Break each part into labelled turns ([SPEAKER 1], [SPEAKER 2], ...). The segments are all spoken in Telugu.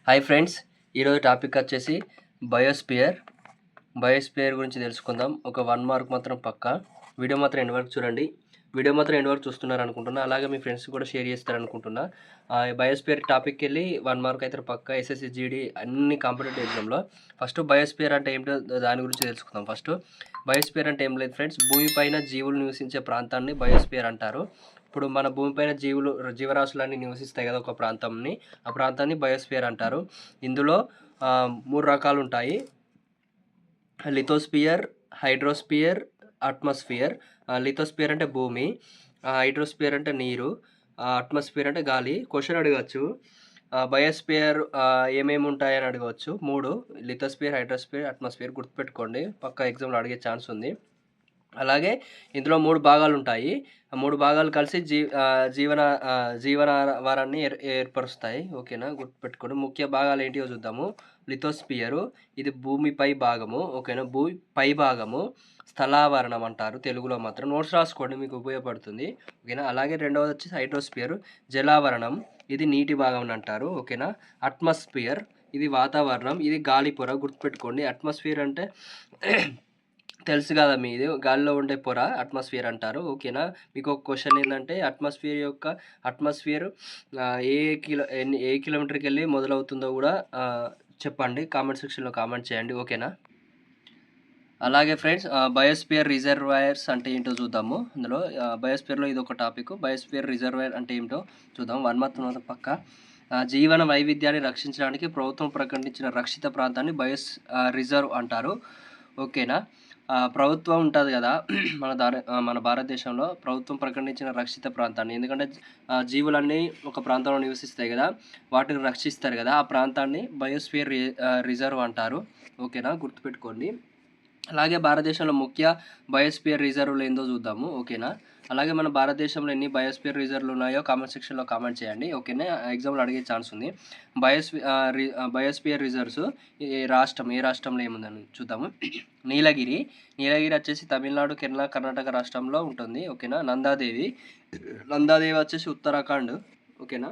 [SPEAKER 1] హాయ్ ఫ్రెండ్స్, ఈరోజు టాపిక్ వచ్చేసి బయోస్పియర్. బయోస్పియర్ గురించి తెలుసుకుందాం. ఒక 1 మార్క్ మాత్రం పక్కా. వీడియో మాత్రం ఎండ్ వరకు చూడండి. వీడియో మాత్రం ఎండ్ వరకు చూస్తున్నారు అనుకుంటున్నా. అలాగే మీ ఫ్రెండ్స్ కూడా షేర్ చేస్తారనుకుంటున్నా. బయోస్పియర్ టాపిక్కి వెళ్ళి 1 మార్క్ అయితే పక్కా. ఎస్ఎస్సి జీడీ అన్ని కాంపిటేటివ్ ఎగ్జామ్లో ఫస్ట్ బయోస్పియర్ అంటే ఏమిటో దాని గురించి తెలుసుకుందాం. ఫస్ట్ బయోస్పియర్ అంటే ఏం లేదు ఫ్రెండ్స్, భూమిపైన జీవులు నివసించే ప్రాంతాన్ని బయోస్పియర్ అంటారు. ఇప్పుడు మన భూమిపైన జీవరాశులన్నీ నివసిస్తాయి కదా ఒక ప్రాంతాన్ని, ఆ ప్రాంతాన్ని బయోస్పియర్ అంటారు. ఇందులో 3 రకాలు ఉంటాయి: లిథోస్పియర్, హైడ్రోస్పియర్, అట్మాస్ఫియర్. లిథోస్పియర్ అంటే భూమి, హైడ్రోస్పియర్ అంటే నీరు, అట్మాస్ఫియర్ అంటే గాలి. క్వశ్చన్ అడగచ్చు, బయోస్పియర్ ఏమేమి ఉంటాయని అడగవచ్చు. 3: లిథోస్పియర్, హైడ్రోస్పియర్, అట్మాస్ఫియర్. గుర్తుపెట్టుకోండి, పక్క ఎగ్జామ్లో అడిగే ఛాన్స్ ఉంది. అలాగే ఇందులో 3 భాగాలు ఉంటాయి. ఆ 3 భాగాలు కలిసి జీవనాధారాన్ని ఏర్పరుస్తాయి. ఓకేనా, గుర్తుపెట్టుకోండి. ముఖ్య భాగాలు ఏంటివో చూద్దాము. లిథోస్పియరు, ఇది భూమిపై భాగము. ఓకేనా, భూమి పై భాగము స్థలావరణం అంటారు తెలుగులో. మాత్రం నోట్స్ రాసుకోండి, మీకు ఉపయోగపడుతుంది. ఓకేనా. అలాగే రెండవది వచ్చి హైడ్రోస్పియర్, జలావరణం, ఇది నీటి భాగం అంటారు. ఓకేనా. అట్మాస్ఫియర్, ఇది వాతావరణం, ఇది గాలి పొర. గుర్తుపెట్టుకోండి, అట్మాస్ఫియర్ అంటే తెలుసు కదా మీది, గాలిలో ఉండే పొర అట్మాస్ఫియర్ అంటారు. ఓకేనా. మీకు ఒక క్వశ్చన్ ఏంటంటే, అట్మాస్ఫియర్ ఏ కిలోమీటర్కి వెళ్ళి మొదలవుతుందో కూడా చెప్పండి, కామెంట్ సెక్షన్లో కామెంట్ చేయండి. ఓకేనా. అలాగే ఫ్రెండ్స్, బయోస్పియర్ రిజర్వాయర్స్ అంటే ఏంటో చూద్దాము. అందులో బయోస్పియర్లో ఇది ఒక టాపిక్. బయోస్పియర్ రిజర్వాయర్ అంటే ఏంటో చూద్దాం. 1 మార్క్ పక్క. జీవన వైవిధ్యాన్ని రక్షించడానికి ప్రభుత్వం ప్రకటించిన రక్షిత ప్రాంతాన్ని రిజర్వ్ అంటారు. ఓకేనా. ప్రభుత్వం ఉంటుంది కదా మన భారతదేశంలో, ప్రభుత్వం ప్రకటించిన రక్షిత ప్రాంతాన్ని, ఎందుకంటే జీవులన్నీ ఒక ప్రాంతంలో నివసిస్తాయి కదా, వాటిని రక్షిస్తారు కదా, ఆ ప్రాంతాన్ని బయోస్పియర్ రిజర్వ్ అంటారు. ఓకేనా, గుర్తుపెట్టుకోండి. అలాగే భారతదేశంలో ముఖ్య బయోస్పియర్ రిజర్వ్లు ఏందో చూద్దాము. ఓకేనా. అలాగే మన భారతదేశంలో ఎన్ని బయోస్పియర్ రిజర్వ్లు ఉన్నాయో కామెంట్ సెక్షన్లో కామెంట్ చేయండి. ఓకేనా, ఎగ్జామ్లో అడిగే ఛాన్స్ ఉంది. బయోస్పియర్ రిజర్వ్స్ ఏ రాష్ట్రంలో ఏముందని చూద్దాము. నీలగిరి వచ్చేసి తమిళనాడు, కేరళ, కర్ణాటక రాష్ట్రంలో ఉంటుంది. ఓకేనా. నందాదేవి వచ్చేసి ఉత్తరాఖండ్. ఓకేనా.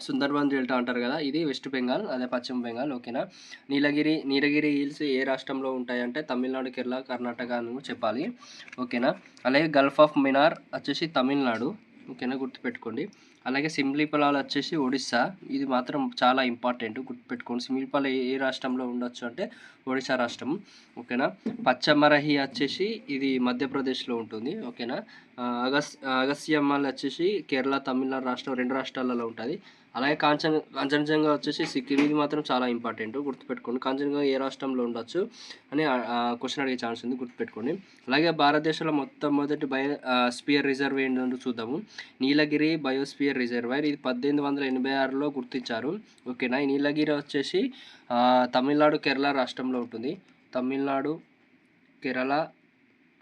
[SPEAKER 1] సుందర్బన్ డెల్టా అంటారు కదా, ఇది వెస్ట్ బెంగాల్, అదే పశ్చిమ బెంగాల్. ఓకేనా. నీలగిరి హిల్స్ ఏ రాష్ట్రంలో ఉంటాయంటే తమిళనాడు, కేరళ, కర్ణాటక అని చెప్పాలి. ఓకేనా. అలాగే గల్ఫ్ ఆఫ్ మినార్ వచ్చేసి తమిళనాడు. ఓకేనా, గుర్తుపెట్టుకోండి. అలాగే సిమ్లీపాల్ వచ్చేసి ఒడిస్సా, ఇది మాత్రం చాలా ఇంపార్టెంట్, గుర్తుపెట్టుకోండి. సిమ్లీపాల్ ఏ రాష్ట్రంలో ఉండొచ్చు అంటే ఒడిశా రాష్ట్రం. ఓకేనా. పచ్చమరహి వచ్చేసి ఇది మధ్యప్రదేశ్లో ఉంటుంది. ఓకేనా. అగస్యమల్ వచ్చేసి కేరళ, తమిళనాడు రాష్ట్రం, 2 రాష్ట్రాలలో ఉంటుంది. అలాగే కాంచనజంగా వచ్చేసి సిక్కిం, ఇది మాత్రం చాలా ఇంపార్టెంట్, గుర్తుపెట్టుకోండి. కాంచనజంగా ఏ రాష్ట్రంలో ఉండొచ్చు అని క్వశ్చన్ అడిగే ఛాన్స్ ఉంది, గుర్తుపెట్టుకోండి. అలాగే భారతదేశంలో మొట్టమొదటి బయోస్పియర్ రిజర్వ్ ఏంటో చూద్దాము. నీలగిరి బయోస్పియర్ రిజర్వాయర్, ఇది 1886లో గుర్తించారు. ఓకేనా. ఈ నీలగిరి వచ్చేసి తమిళనాడు, కేరళ రాష్ట్రంలో ఉంటుంది. తమిళనాడు, కేరళ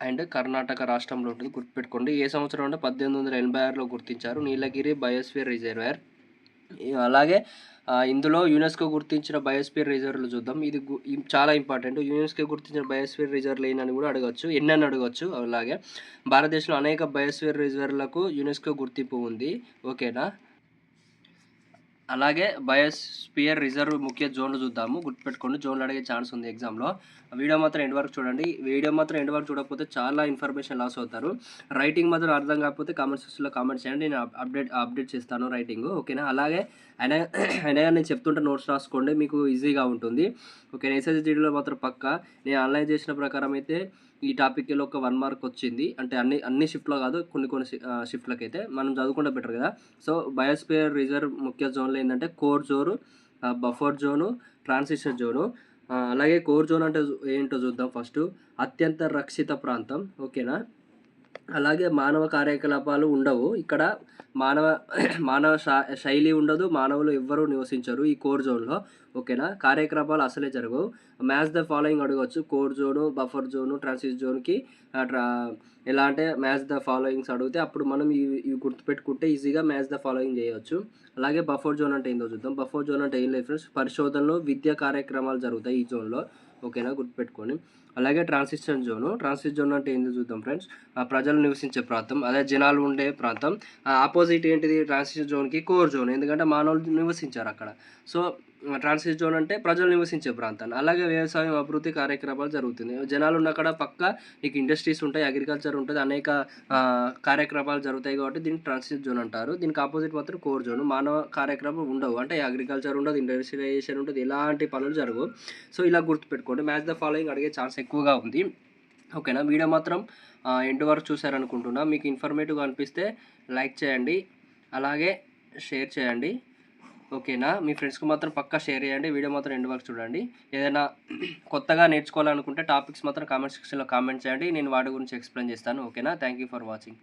[SPEAKER 1] అండ్ కర్ణాటక రాష్ట్రంలో ఉంటుంది, గుర్తుపెట్టుకోండి. ఏ సంవత్సరం అంటే 1886లో గుర్తించారు నీలగిరి బయోస్పియర్ రిజర్వాయర్. అలాగే ఇందులో యునెస్కో గుర్తించిన బయోస్పియర్ రిజర్వ్లు చూద్దాం. ఇది చాలా ఇంపార్టెంట్. యునెస్కో గుర్తించిన బయోస్పియర్ రిజర్వ్లు ఏంటని కూడా అడగచ్చు, ఎన్నని అడగచ్చు. అలాగే భారతదేశంలో అనేక బయోస్పియర్ రిజర్వ్లకు యునెస్కో గుర్తింపు ఉంది. ఓకేనా. అలాగే బయోస్పియర్ రిజర్వ్ ముఖ్య జోన్లు చూద్దాము, గుర్తుపెట్టుకోండి. జోన్లు అడిగే ఛాన్స్ ఉంది ఎగ్జామ్లో. వీడియో మాత్రం ఎండ్ వరకు చూడండి. వీడియో మాత్రం ఎండ్ వరకు చూడకపోతే చాలా ఇన్ఫర్మేషన్ లాస్ అవుతారు. రైటింగ్ మాత్రం అర్థం కాకపోతే కామెంట్ సెక్షన్లో కామెంట్ చేయండి, నేను అప్డేట్ చేస్తాను రైటింగ్. ఓకేనా. అలాగే అయినా నేను చెప్తుంటే నోట్స్ రాసుకోండి, మీకు ఈజీగా ఉంటుంది. ఓకే. ఎస్ఎస్జిడిలో మాత్రం పక్కా నేను ఆన్లైన్ చేసిన ప్రకారం అయితే ఈ టాపిక్లో ఒక 1 మార్క్ వచ్చింది. అంటే అన్ని షిఫ్ట్లో కాదు, కొన్ని షిఫ్ట్లకి అయితే మనం చదువుకుంటే బెటర్ కదా. సో బయోస్పియర్ రిజర్వ్ ముఖ్య జోన్లు ఏంటంటే core zone, buffer zone, transition zone. అలాగే కోర్ జోన్ అంటే ఏంటో చూద్దాం. ఫస్ట్ అత్యంత రక్షిత ప్రాంతం. ఓకేనా. అలాగే మానవ కార్యకలాపాలు ఉండవు ఇక్కడ, మానవ శైలి ఉండదు, మానవులు ఎవ్వరూ నివసించరు ఈ కోర్ జోన్లో. ఓకేనా. కార్యకలాపాలు అసలే జరగవు. మ్యాచ్ ద ఫాలోయింగ్ అడగవచ్చు. Core zone, buffer zone, transition జోన్కి ఎలా అంటే మ్యాచ్ ద ఫాలోయింగ్స్ అడిగితే అప్పుడు మనం ఇవి గుర్తుపెట్టుకుంటే ఈజీగా మ్యాచ్ ద ఫాలోయింగ్ చేయవచ్చు. అలాగే బఫర్ జోన్ అంటే ఏందో చూద్దాం. బఫర్ జోన్ అంటే ఏం లేదు ఫ్రెండ్స్, పరిశోధనలు, విద్యా కార్యక్రమాలు జరుగుతాయి ఈ జోన్లో. ఓకేనా, గుర్తుపెట్టుకోండి. అలాగే ట్రాన్సిషన్ జోను. ట్రాన్సిషన్ జోన్ అంటే ఏందో చూద్దాం ఫ్రెండ్స్. ప్రజలు నివసించే ప్రాంతం, అదే జనాలు ఉండే ప్రాంతం. ఆపోజిట్ ఏంటిది ట్రాన్సిషన్ జోన్‌కి కోర్ జోన్. ఎందుకంటే మానవులు నివసించారు అక్కడ. సో, ట్రాన్సిషన్ జోన్ అంటే ప్రజలు నివసించే ప్రాంతాన్ని. అలాగే వ్యవసాయం, అభివృద్ధి కార్యక్రమాలు జరుగుతుంది. జనాలు ఉన్నక్కడ పక్కా నీకు ఇండస్ట్రీస్ ఉంటాయి, అగ్రికల్చర్ ఉంటది, అనేక కార్యక్రమాలు జరుగుతాయి కాబట్టి దీన్ని ట్రాన్సిషన్ జోన్ అంటారు. దీనికి ఆపోజిట్ మాత్రం కోర్ జోన్. మానవ కార్యక్రమం ఉండవు. అంటే అగ్రికల్చర్ ఉండదు, ఇండస్ట్రియలైజేషన్ ఉండదు, ఎలాంటి పనులు జరగవు. సో, ఇలా గుర్తుపెట్టుకోండి. మ్యాచ్ ద ఫాలోయింగ్ అడిగే ఛాన్స్ ఎక్కువగా ఉంది. ఓకేనా. వీడియో మాత్రం ఎండ్ వరకు చూసారనుకుంటున్నా. మీకు ఇన్ఫర్మేటివ్‌గా అనిపిస్తే లైక్ చేయండి. అలాగే షేర్ చేయండి. ఓకేనా. మీ ఫ్రెండ్స్‌కి మాత్రం పక్కా షేర్ చేయండి. వీడియో మాత్రం ఎండ్ వరకు చూడండి. ఏదైనా కొత్తగా నేర్చుకోవాలనుకుంటే టాపిక్స్ మాత్రం కామెంట్ సెక్షన్‌లో కామెంట్ చేయండి. నేను వాటి గురించి ఎక్స్‌ప్లెయిన్ చేస్తాను. ఓకేనా. Thank you for watching.